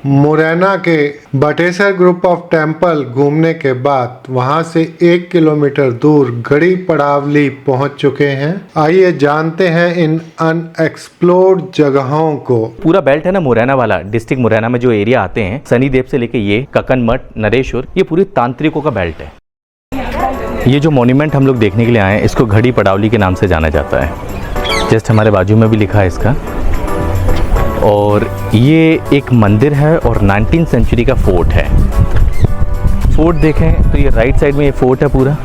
मुरैना के Batesar group of temple घूमने के बाद वहां से 1 किलोमीटर दूर गढ़ी पड़ावली पहुंच चुके हैं। आइए जानते हैं इन अनएक्सप्लोर्ड जगहों को। पूरा बेल्ट है ना मुरैना वाला, डिस्ट्रिक्ट मुरैना में जो एरिया आते हैं, शनिदेव से लेके ये कक्कनमठ, नरेश्वर, ये पूरी तांत्रिकों का बेल्ट है। ये जो मॉन्यूमेंट हम लोग देखने के लिए आए हैं, इसको गढ़ी पड़ावली के नाम से जाना जाता है। जस्ट हमारे बाजू में भी लिखा है इसका। और ये एक मंदिर है और 19th सेंचुरी का फोर्ट है। फोर्ट देखें तो ये राइट साइड में ये फोर्ट है पूरा,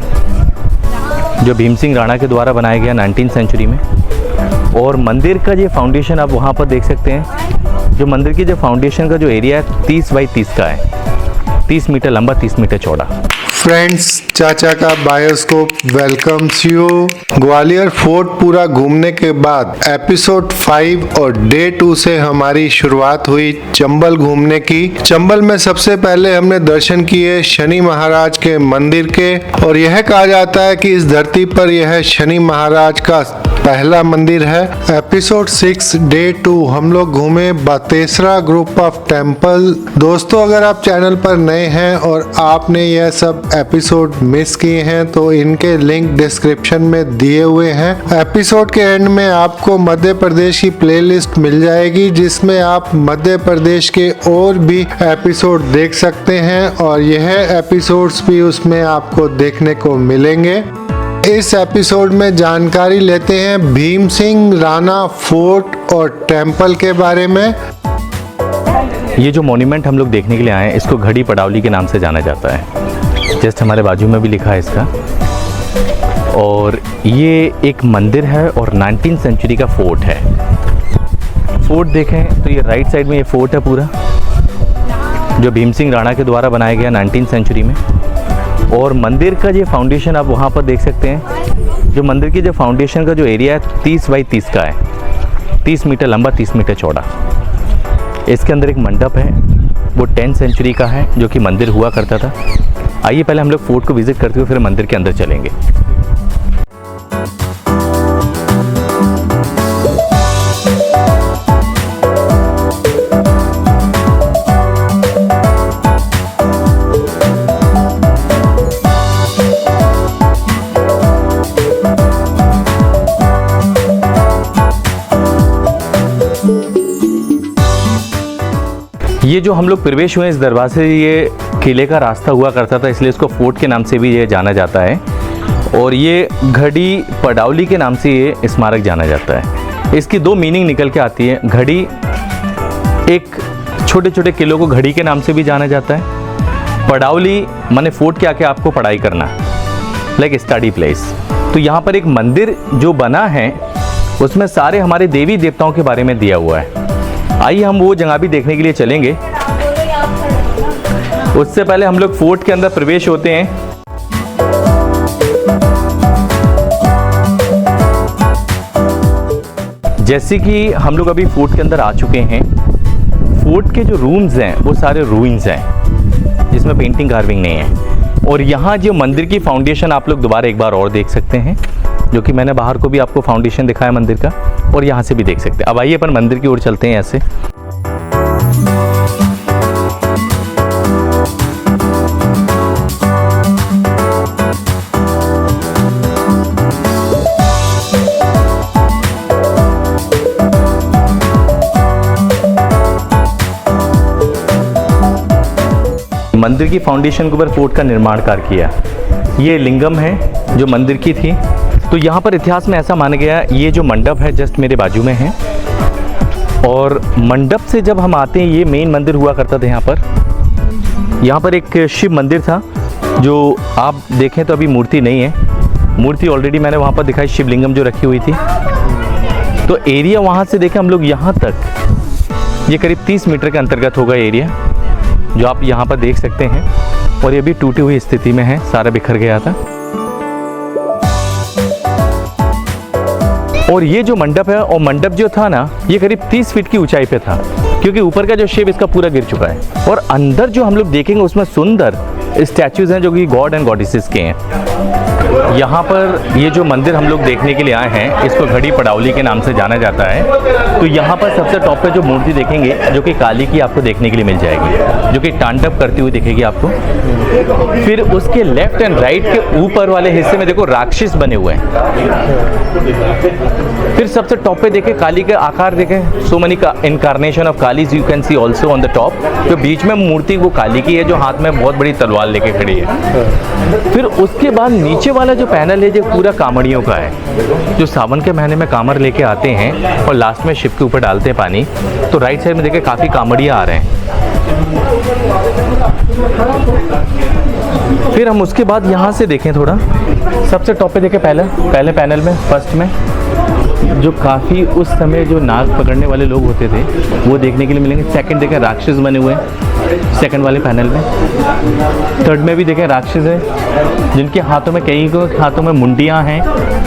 जो भीम सिंह राणा के द्वारा बनाया गया 19th सेंचुरी में। और मंदिर का ये फाउंडेशन आप वहाँ पर देख सकते हैं। जो मंदिर की जो फाउंडेशन का जो एरिया है 30 बाई 30 का है, 30 मीटर लंबा, 30 मीटर चौड़ा। फ्रेंड्स, चाचा का bioscope welcomes you. Gwalior fort पूरा घूमने के बाद एपिसोड 5 और डे 2 से हमारी शुरुआत हुई चंबल घूमने की। चंबल में सबसे पहले हमने दर्शन किए शनि महाराज के मंदिर के, और यह कहा जाता है कि इस धरती पर यह शनि महाराज का पहला मंदिर है। एपिसोड 6 डे 2 हम लोग घूमे बटेसरा ग्रुप ऑफ टेम्पल। दोस्तों, अगर आप चैनल पर नए हैं और आपने यह सब एपिसोड मिस किए हैं तो इनके लिंक डिस्क्रिप्शन में दिए हुए हैं। एपिसोड के एंड में आपको मध्य प्रदेश की प्लेलिस्ट मिल जाएगी, जिसमें आप मध्य प्रदेश के और भी एपिसोड देख सकते हैं, और यह एपिसोड्स भी उसमें आपको देखने को मिलेंगे। इस एपिसोड में जानकारी लेते हैं भीम सिंह राणा फोर्ट और टेम्पल के बारे में। ये जो मॉन्यूमेंट हम लोग देखने के लिए आए हैं, इसको गढ़ी पड़ावली के नाम से जाना जाता है। जस्ट हमारे बाजू में भी लिखा है इसका। और ये एक मंदिर है और 19th सेंचुरी का फोर्ट है। फोर्ट देखें तो ये राइट साइड में ये फोर्ट है पूरा, जो भीम सिंह राणा के द्वारा बनाया गया 19th सेंचुरी में। और मंदिर का ये फाउंडेशन आप वहाँ पर देख सकते हैं। जो मंदिर की जो फाउंडेशन का जो एरिया है 30 बाई 30 का है, 30 मीटर लंबा, 30 मीटर चौड़ा। इसके अंदर एक मंडप है, वो 10th सेंचुरी का है, जो कि मंदिर हुआ करता था। आइए पहले हम लोग फोर्ट को विजिट करते हुए फिर मंदिर के अंदर चलेंगे। ये जो हम लोग प्रवेश हुए इस दरवाजे से, ये किले का रास्ता हुआ करता था, इसलिए इसको फोर्ट के नाम से भी ये जाना जाता है। और ये गढ़ी पड़ावली के नाम से ये स्मारक जाना जाता है। इसकी दो मीनिंग निकल के आती है। गढ़ी, एक छोटे छोटे किलों को गढ़ी के नाम से भी जाना जाता है। पड़ावली माने फोर्ट के आके आपको पढ़ाई करना, लाइक स्टडी प्लेस। तो यहाँ पर एक मंदिर जो बना है, उसमें सारे हमारे देवी देवताओं के बारे में दिया हुआ है। आइए हम वो जगह भी देखने के लिए चलेंगे। उससे पहले हम लोग फोर्ट के अंदर प्रवेश होते हैं। जैसे कि हम लोग अभी फोर्ट के अंदर आ चुके हैं। फोर्ट के जो रूम्स हैं वो सारे रूइंस हैं, जिसमें पेंटिंग कार्विंग नहीं है। और यहाँ जो मंदिर की फाउंडेशन आप लोग दोबारा एक बार और देख सकते हैं, जो कि मैंने बाहर को भी आपको फाउंडेशन दिखाया मंदिर का, और यहाँ से भी देख सकते हैं। अब आइए अपन मंदिर की ओर चलते हैं ऐसे। मंदिर की फाउंडेशन के ऊपर फोर्ट का निर्माण कार्य किया। ये लिंगम है जो मंदिर की थी। तो यहाँ पर इतिहास में ऐसा माना गया, ये जो मंडप है जस्ट मेरे बाजू में है, और मंडप से जब हम आते हैं, ये मेन मंदिर हुआ करता था यहाँ पर। यहाँ पर एक शिव मंदिर था, जो आप देखें तो अभी मूर्ति नहीं है। मूर्ति ऑलरेडी मैंने वहाँ पर दिखाई, शिवलिंगम जो रखी हुई थी। तो एरिया वहाँ से देखें हम लोग यहाँ तक, ये करीब 30 मीटर के अंतर्गत होगा एरिया, जो आप यहाँ पर देख सकते हैं। और ये भी टूटी हुई स्थिति में है, सारा बिखर गया था। और ये जो मंडप है, और मंडप जो था ना, ये करीब 30 फीट की ऊंचाई पे था, क्योंकि ऊपर का जो शेप इसका पूरा गिर चुका है। और अंदर जो हम लोग देखेंगे उसमें सुंदर स्टैचूज हैं, जो कि गॉड एंड गॉडेसेस के हैं। यहाँ पर ये जो मंदिर हम लोग देखने के लिए आए हैं, इसको घड़ी पड़ावली के नाम से जाना जाता है। तो यहाँ पर सबसे टॉप पे जो मूर्ति देखेंगे, जो कि काली की आपको देखने के लिए मिल जाएगी, जो कि तांडव करती हुई दिखेगी आपको। फिर उसके लेफ्ट एंड राइट के ऊपर वाले हिस्से में देखो राक्षस बने हुए हैं। फिर सबसे टॉप पे देखें काली का आकार देखें, सो मनी का incarnation of Kali you can see also on the top. जो बीच में मूर्ति वो काली की है, जो हाथ में बहुत बड़ी तलवार लेके खड़ी है। फिर उसके बाद नीचे वाला जो पैनल है, जो पूरा कामड़ियों का है, जो सावन के महीने में कामड़ लेके आते हैं और लास्ट में शिव के ऊपर डालते हैं पानी। तो राइट साइड में देखें काफ़ी कामड़ियाँ आ रहे हैं। फिर हम उसके बाद यहाँ से देखें थोड़ा, सबसे टॉप पे देखें पहले पैनल में फर्स्ट में जो काफ़ी उस समय जो नाग पकड़ने वाले लोग होते थे वो देखने के लिए मिलेंगे। सेकंड देखें राक्षस बने हुए हैं सेकंड वाले पैनल में। थर्ड में भी देखें राक्षस है, जिनके हाथों में, कई के हाथों में मुंडियाँ हैं,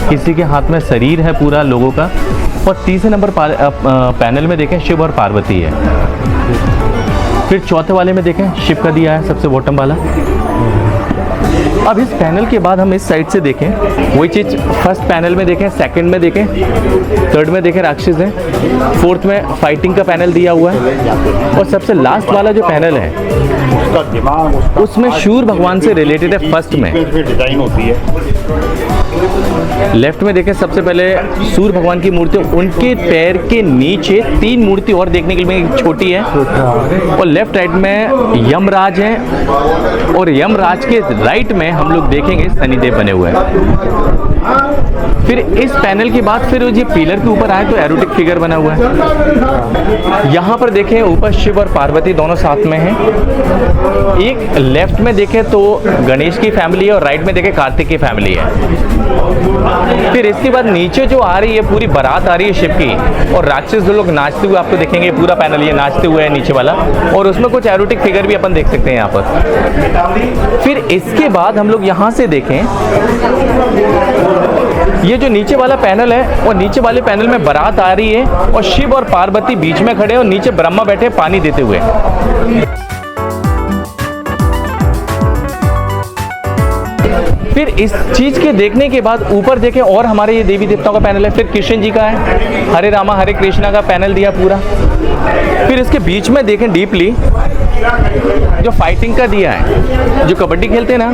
किसी के हाथ में शरीर है पूरा लोगों का। और तीसरे नंबर पैनल में देखें शिव और पार्वती है। फिर चौथे वाले में देखें शिव का दिया है सबसे बॉटम वाला। अब इस पैनल के बाद हम इस साइड से देखें, वही चीज़ फर्स्ट पैनल में देखें, सेकंड में देखें, थर्ड में देखें राक्षस है, फोर्थ में फाइटिंग का पैनल दिया हुआ है, और सबसे लास्ट वाला जो पैनल है उसमें सूर्य भगवान से रिलेटेड है। फर्स्ट में डिजाइन होती है। लेफ्ट में देखें सबसे पहले सूर्य भगवान की मूर्ति, उनके पैर के नीचे 3 मूर्ति और देखने के लिए छोटी है, और लेफ्ट राइट में यमराज है, और यमराज के राइट में हम लोग देखेंगे शनिदेव बने हुए हैं। फिर इस पैनल के बाद फिर ये पिलर के ऊपर आए तो एरोटिक फिगर बना हुआ है। यहाँ पर देखें ऊपर शिव और पार्वती दोनों साथ में हैं। एक लेफ्ट में देखें तो गणेश की फैमिली है और राइट में देखें कार्तिक की फैमिली है। फिर इसके बाद नीचे जो आ रही है पूरी बारात आ रही है शिव की, और राक्षस जो लोग नाचते हुए आपको देखेंगे, पूरा पैनल ये नाचते हुए है नीचे वाला, और उसमें कुछ एरोटिक फिगर भी अपन देख सकते हैं यहाँ पर। फिर इसके बाद हम लोग यहाँ से देखें, ये जो नीचे वाला पैनल है, और नीचे वाले पैनल में बारात आ रही है और शिव और पार्वती बीच में खड़े हैं और नीचे ब्रह्मा बैठे पानी देते हुए। फिर इस चीज़ के देखने के बाद ऊपर देखें और हमारे ये देवी देवताओं का पैनल है। फिर कृष्ण जी का है, हरे रामा हरे कृष्णा का पैनल दिया पूरा। फिर इसके बीच में देखें डीपली जो फाइटिंग का दिया है, जो कबड्डी खेलते हैं ना,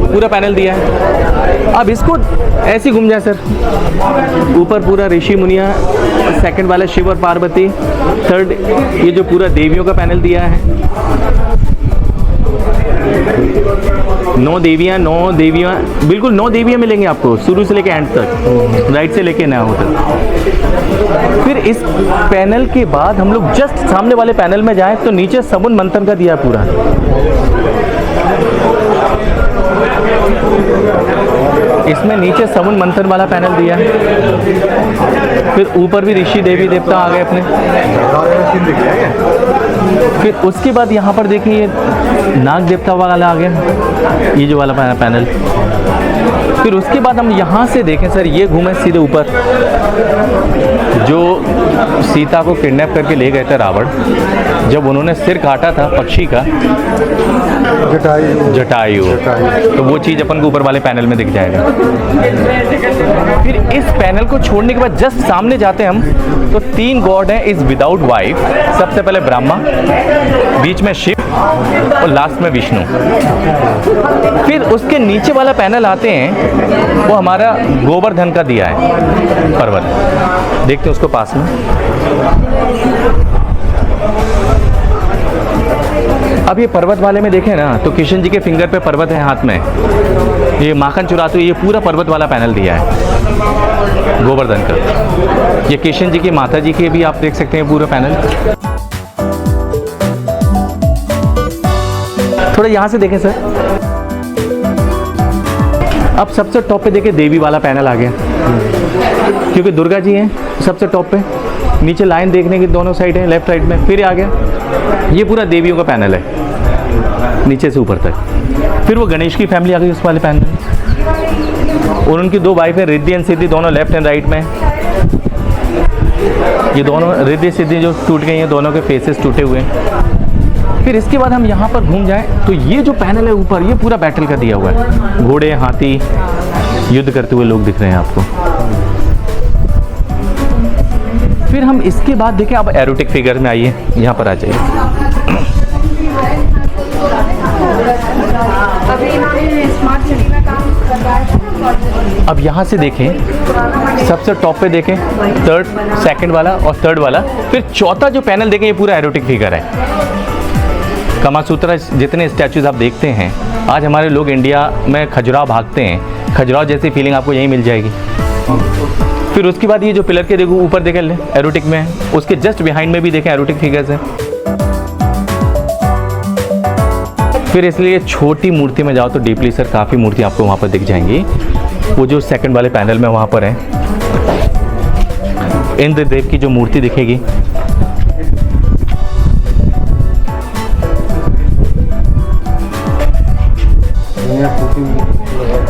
पूरा पैनल दिया है। अब इसको ऐसे घूम जाए सर, ऊपर पूरा ऋषि मुनिया, सेकंड वाला शिव और पार्वती, थर्ड ये जो पूरा देवियों का पैनल दिया है, 9 देवियाँ, बिल्कुल 9 देवियाँ मिलेंगी आपको शुरू से लेके एंड तक, राइट से लेके नया होता। फिर इस पैनल के बाद हम लोग जस्ट सामने वाले पैनल में जाएं तो नीचे सबुन मंथन का दिया पूरा। इसमें नीचे सबुन मंथन वाला पैनल दिया है। फिर ऊपर भी ऋषि देवी देवता आ गए अपने। फिर उसके बाद यहाँ पर देखिए ये नाग देवता वाला आ गया, ये जो वाला पैनल। फिर उसके बाद हम यहाँ से देखें सर, ये घूमे सीधे ऊपर, जो सीता को किडनैप करके ले गए थे रावण, जब उन्होंने सिर काटा था पक्षी का, जटायु, तो वो चीज़ अपन को ऊपर वाले पैनल में दिख जाएगा। फिर इस पैनल को छोड़ने के बाद जस्ट सामने जाते हैं हम तो 3 गॉड हैं इज विदाउट वाइफ। सबसे पहले ब्रह्मा, बीच में शिव और लास्ट में विष्णु। फिर उसके नीचे वाला पैनल आते हैं, वो हमारा गोवर्धन का दिया है पर्वत, देखते हैं उसको पास में। अब ये पर्वत वाले में देखें ना तो कृष्ण जी के फिंगर पे पर्वत है हाथ में, ये माखन चुराते हुए, ये पूरा पर्वत वाला पैनल दिया है गोवर्धन का। ये कृष्ण जी की माता जी के भी आप देख सकते हैं पूरा पैनल। थोड़ा यहाँ से देखें सर, अब सबसे टॉप पे देखें देवी वाला पैनल आ गया, क्योंकि दुर्गा जी हैं सबसे टॉप पे। नीचे लाइन देखने की दोनों साइड है, लेफ्ट साइड में फिर आ गया, ये पूरा देवियों का पैनल है नीचे से ऊपर तक। फिर वो गणेश की फैमिली आ गई उस वाले पैनल, और उनकी 2 वाइफ है रिद्धि एंड सिद्धि, दोनों लेफ्ट एंड राइट में। ये दोनों रिद्धि सिद्धि जो टूट गई हैं, दोनों के फेसेस टूटे हुए हैं। फिर इसके बाद हम यहाँ पर घूम जाएं तो ये जो पैनल है ऊपर, ये पूरा बैटल का दिया हुआ है, घोड़े हाथी युद्ध करते हुए लोग दिख रहे हैं आपको। फिर हम इसके बाद देखें, अब एरोटिक फिगर में आइए, यहाँ पर आ जाइए। अब यहाँ से देखें, सबसे टॉप पे देखें, थर्ड, सेकंड वाला और थर्ड वाला, फिर चौथा जो पैनल देखें, ये पूरा एरोटिक फिगर है। कामासूत्रा जितने स्टैचूज आप देखते हैं, आज हमारे लोग इंडिया में खजुराहो भागते हैं, खजुराहो जैसी फीलिंग आपको यहीं मिल जाएगी। फिर उसके बाद ये जो पिलर के देखो ऊपर देखें एरोटिक में है, उसके जस्ट बिहाइंड में भी देखें एरोटिक फिगर्स हैं। फिर इसलिए छोटी मूर्ति में जाओ तो डीपली सर काफ़ी मूर्ति आपको वहाँ पर दिख जाएंगी। वो जो सेकंड वाले पैनल में वहाँ पर है, इंद्रदेव की जो मूर्ति दिखेगी,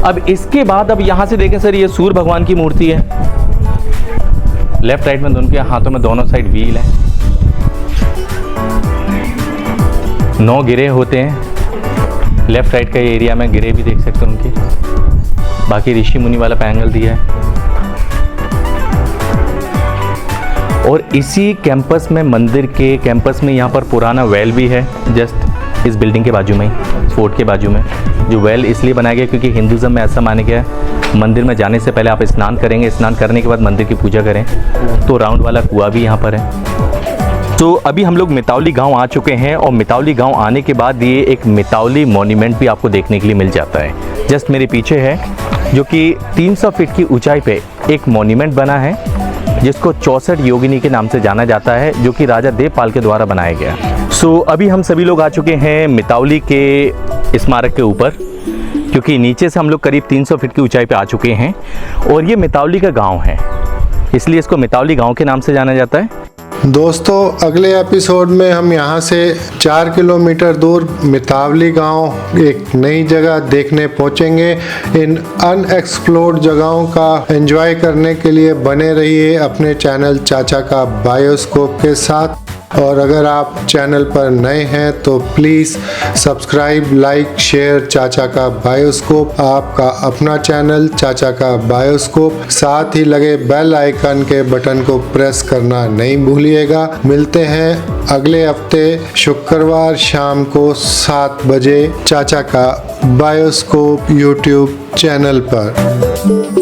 अब इसके बाद अब यहाँ से देखें सर, ये सूर्य भगवान की मूर्ति है। लेफ्ट राइट में दोनों के हाथों में दोनों साइड व्हील है। 9 गिरे होते हैं लेफ्ट राइट का एरिया में, गिरे भी देख सकते हैं उनके। बाकी ऋषि मुनि वाला पैंगल दिया है। और इसी कैंपस में, मंदिर के कैंपस में, यहाँ पर पुराना वेल भी है, जस्ट इस बिल्डिंग के बाजू में ही, फोर्ट के बाजू में। जो वेल इसलिए बनाया गया क्योंकि हिंदुज़म में ऐसा माना गया है, मंदिर में जाने से पहले आप स्नान करेंगे, स्नान करने के बाद मंदिर की पूजा करें, तो राउंड वाला कुआं भी यहाँ पर है। तो अभी हम लोग मितावली गांव आ चुके हैं, और मितावली गांव आने के बाद ये एक मितावली मॉन्यूमेंट भी आपको देखने के लिए मिल जाता है। जस्ट मेरे पीछे है, जो कि 300 फीट की ऊंचाई पे एक मॉन्यूमेंट बना है, जिसको 64 योगिनी के नाम से जाना जाता है, जो कि राजा देवपाल के द्वारा बनाया गया। सो अभी हम सभी लोग आ चुके हैं मितावली के स्मारक के ऊपर, क्योंकि नीचे से हम लोग करीब 300 फीट की ऊंचाई पे आ चुके हैं, और ये मितावली का गांव है, इसलिए इसको मितावली गांव के नाम से जाना जाता है। दोस्तों, अगले एपिसोड में हम यहाँ से 4 किलोमीटर दूर मितावली गांव एक नई जगह देखने पहुँचेंगे। इन अनएक्सप्लोर्ड जगहों का एंजॉय करने के लिए बने रहिए अपने चैनल चाचा का बायोस्कोप के साथ। और अगर आप चैनल पर नए हैं तो प्लीज़ सब्सक्राइब, लाइक, शेयर चाचा का बायोस्कोप, आपका अपना चैनल चाचा का बायोस्कोप। साथ ही लगे बेल आइकन के बटन को प्रेस करना नहीं भूलिएगा। मिलते हैं अगले हफ्ते शुक्रवार शाम को 7 बजे चाचा का बायोस्कोप यूट्यूब चैनल पर।